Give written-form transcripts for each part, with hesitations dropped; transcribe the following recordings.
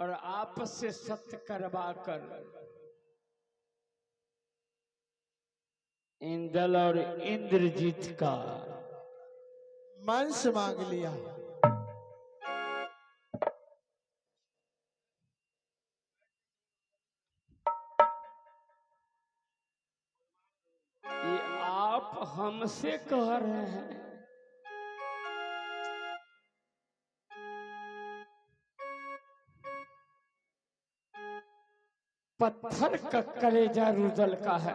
और आपस से सत्य करवा कर इंदल और इंद्रजीत का मांस मांग लिया। ये आप हमसे कह रहे हैं? पत्थर का कलेजा रुदल का है।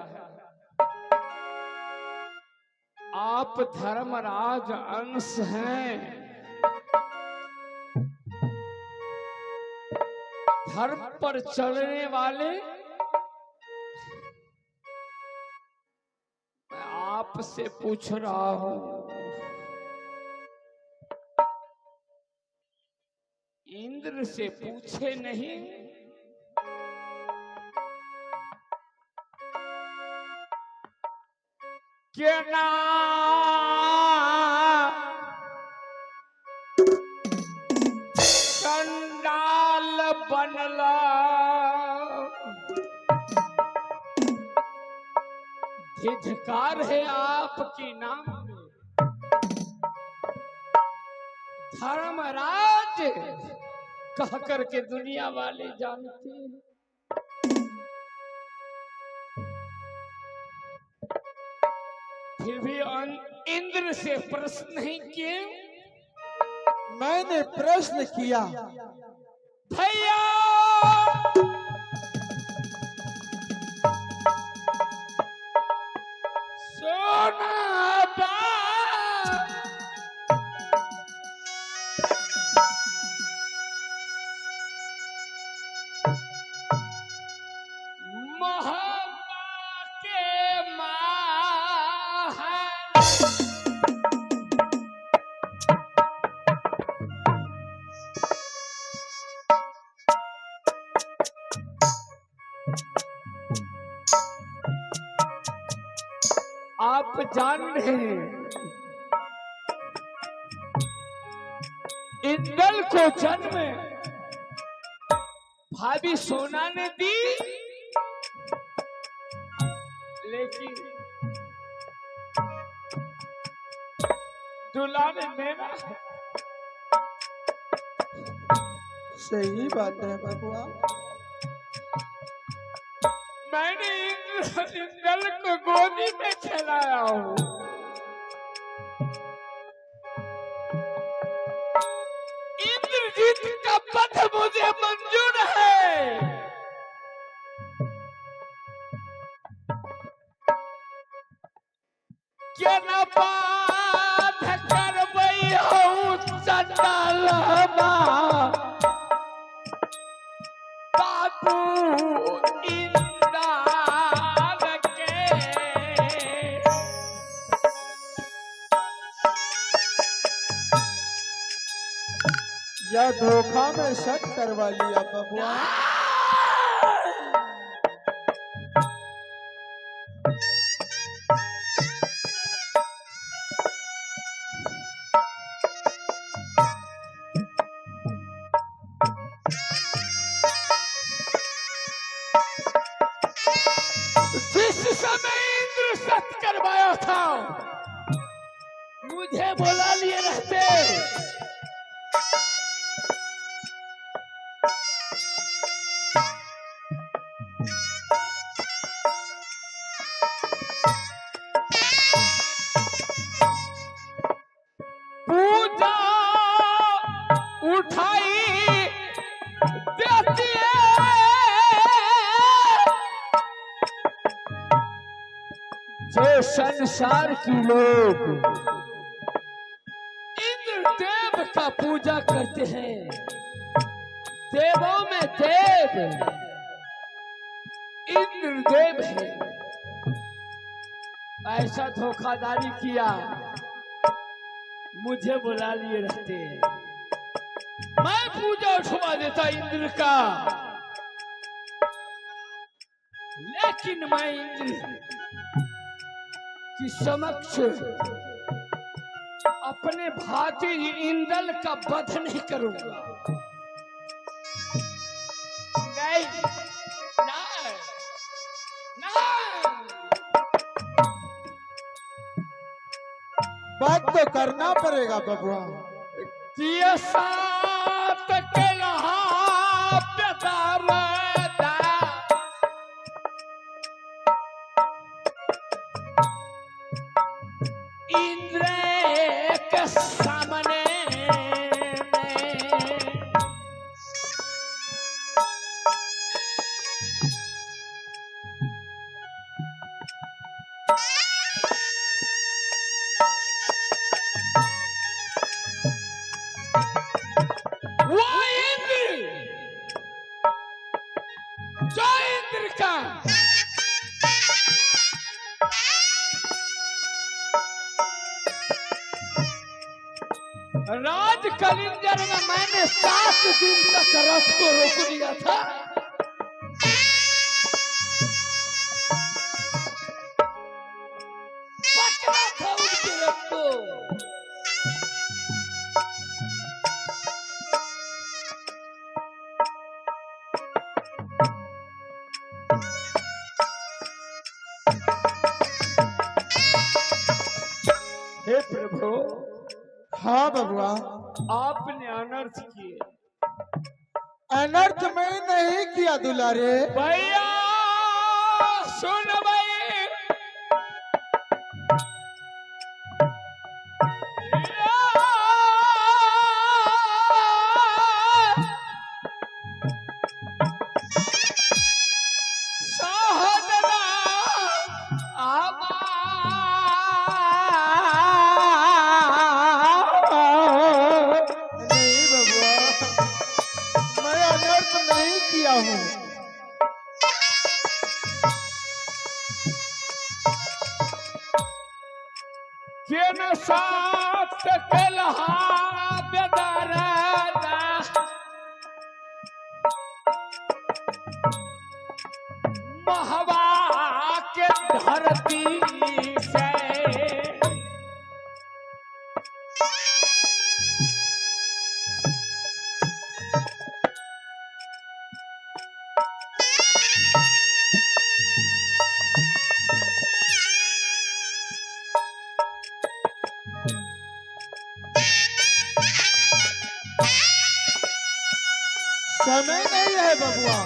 आप धर्मराज अंश हैं, धर्म पर चलने वाले। मैं आपसे पूछ रहा हूं, इंद्र से पूछे नहीं? क्या ना कंडाल बनला, धिक्कार है आपकी नाम में। धर्मराज कह करके दुनिया वाले जानते हैं। फिर भी इंद्र से प्रश्न नहीं किए? मैंने प्रश्न किया। भैया सोना आप जान रहे हैं, इंदल को जन्म भाभी सोना ने दी, लेकिन दूल्हा ने मेरा। सही बात है बबुआ। मैंने इंदल को गोदी में खिलाया हूँ। इंद्रजीत का पद मुझे मंजूर है। क्या न बाध करवई हूँ चंडालमा बाबू या धोखा में शक करवा लिया बबुआ। जिस समय इंद्र सत्य करवाया था, मुझे बुला लिए रहते। पूजा उठाई देती है, जो संसार की लोग इंद्र देव का पूजा करते हैं। देवों में देव इंद्र देव है। ऐसा धोखाधड़ी किया, मुझे बुला लिए रहते। मैं पूजा उठवा देता इंद्र का, लेकिन मैं इंद्र की समक्ष अपने भाती इंदल का वध नहीं करूंगा। नहीं नहीं नहीं। बात तो करना पड़ेगा बबुआ। ये साथ के लहा प्यादा इंद्र के सामने वो इंद्र जो इंद्र का राज कलिंगर में मैंने 7 दिन तक रथ को रोक दिया था। पकड़ा था उनके रथ को। हे प्रभु, हाँ बबुआ। आपने अनर्थ किए। अनर्थ मैं नहीं किया दुलारे। भैया सुन भाई, नहीं बबुआ, मैं अनर्थ नहीं किया हूँ। केन साथ कलहा बेदराना महवा के धरती से समय नहीं है बबुआ,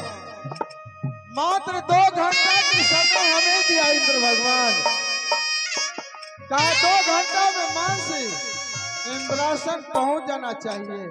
मात्र 2 घंटा की समय हमें दिया इंद्र भगवान। कहा 2 घंटा में मानसी इंद्रासन पहुंच जाना चाहिए।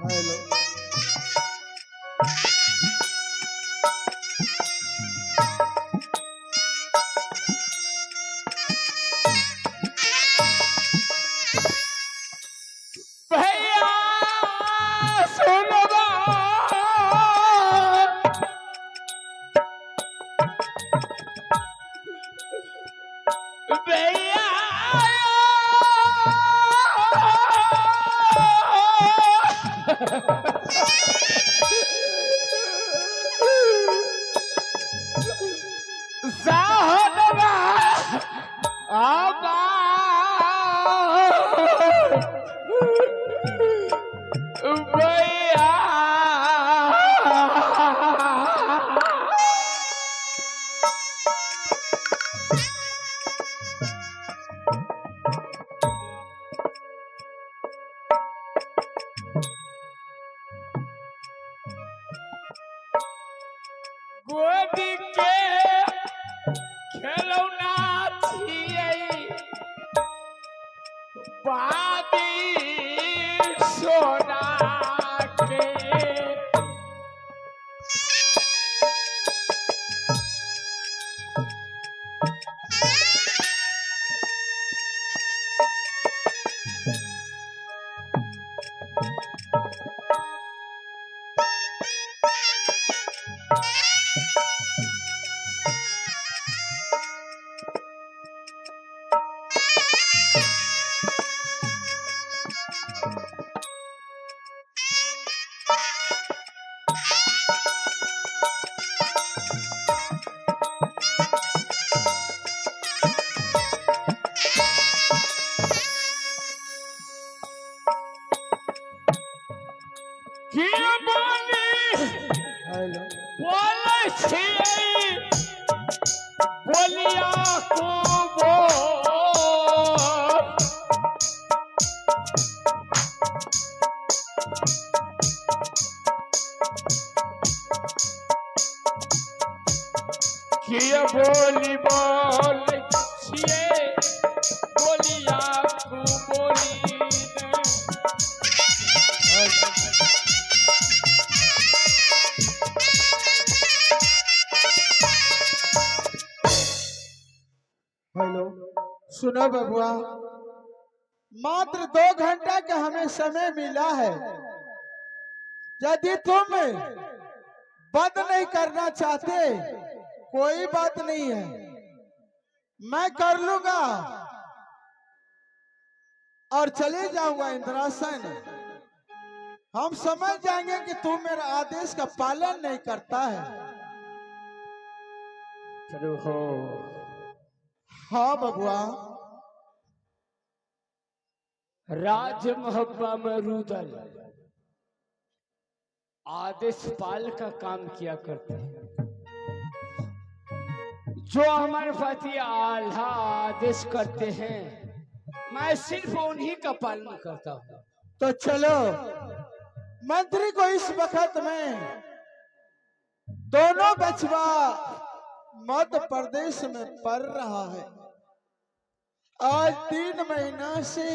हेलो। भैया सुनवा भैया साहबा आबा भैया गोदी के खिलौना बादी सोना के हेलो बोले छियै बोलिया को बोल किया बोली बोल छियै बोलिया को बोली हेलो सुनो बबुआ, मात्र 2 घंटा का हमें समय मिला है। यदि तुम बंद नहीं करना चाहते कोई बात नहीं है, मैं कर लूंगा और चले जाऊंगा इंद्रासन। हम समझ जाएंगे कि तू मेरा आदेश का पालन नहीं करता है। प्रभु हाँ बबुआ, राज मोहब्बा में रुदल आदेश पाल का काम किया करते हैं। जो हमारे पति आल्हा आदेश करते हैं मैं सिर्फ उन्हीं का पालन करता हूँ। तो चलो, मंत्री को इस वक्त में दोनों बचवा मध्य प्रदेश में पढ़ रहा है। आज 3 महीना से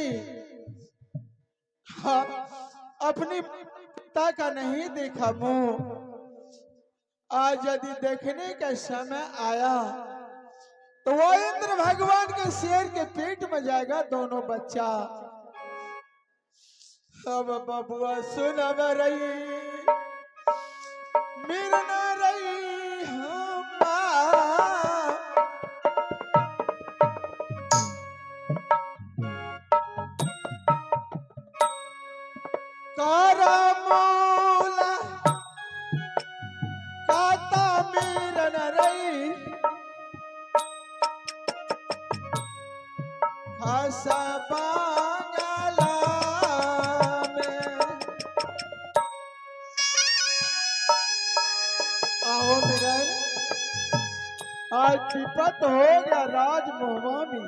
अपनी पिता का नहीं देखा मुंह। आज यदि देखने का समय आया तो वो इंद्र भगवान के शेर के पेट में जाएगा दोनों बच्चा। अब बबुआ सुन रही मिल न रही हम करमूला काता मिल न रही हसा बांगला में। आओ मिलन, आज विपत हो गया राजमोहवा में।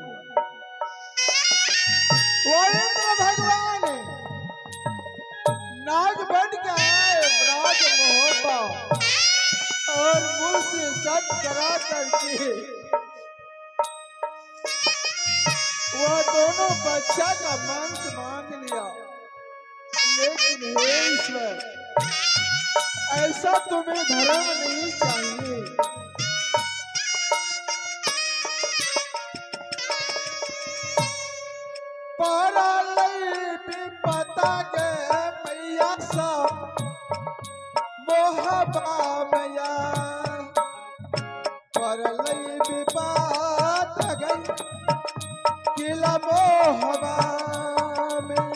वो इंद्र भगवान नाग बन के आए राजमोहवा और मुझसे सत करा करके वो दोनों बच्चा का मांस मांग लिया। लेकिन हे ईश्वर, ऐसा तुम्हें धर्म नहीं चाहिए। पता के मैया सा मोहबा मैया पर विपात गई किला मोहबा में।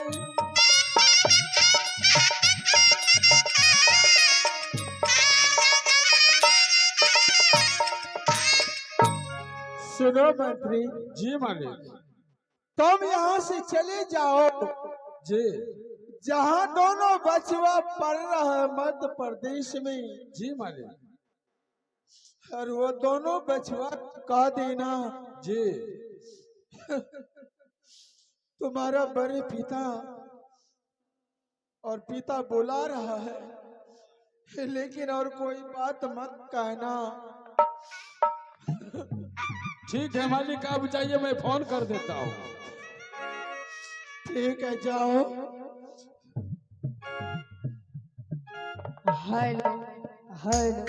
सुनो मंत्री जी मालिक। तुम यहाँ से चले जाओ जी जहाँ दोनों बचवा पढ़ रहा है मध्य प्रदेश में। जी मालिक। और वो दोनों बचवा कह देना जी तुम्हारा बड़े पिता और पिता बुला रहा है, लेकिन और कोई बात मत कहना। ठीक है मालिक, आप जाइए, मैं फोन कर देता हूँ। ठीक है जाओ। Hello hello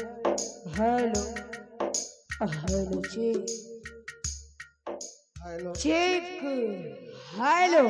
hello hello check hello check hello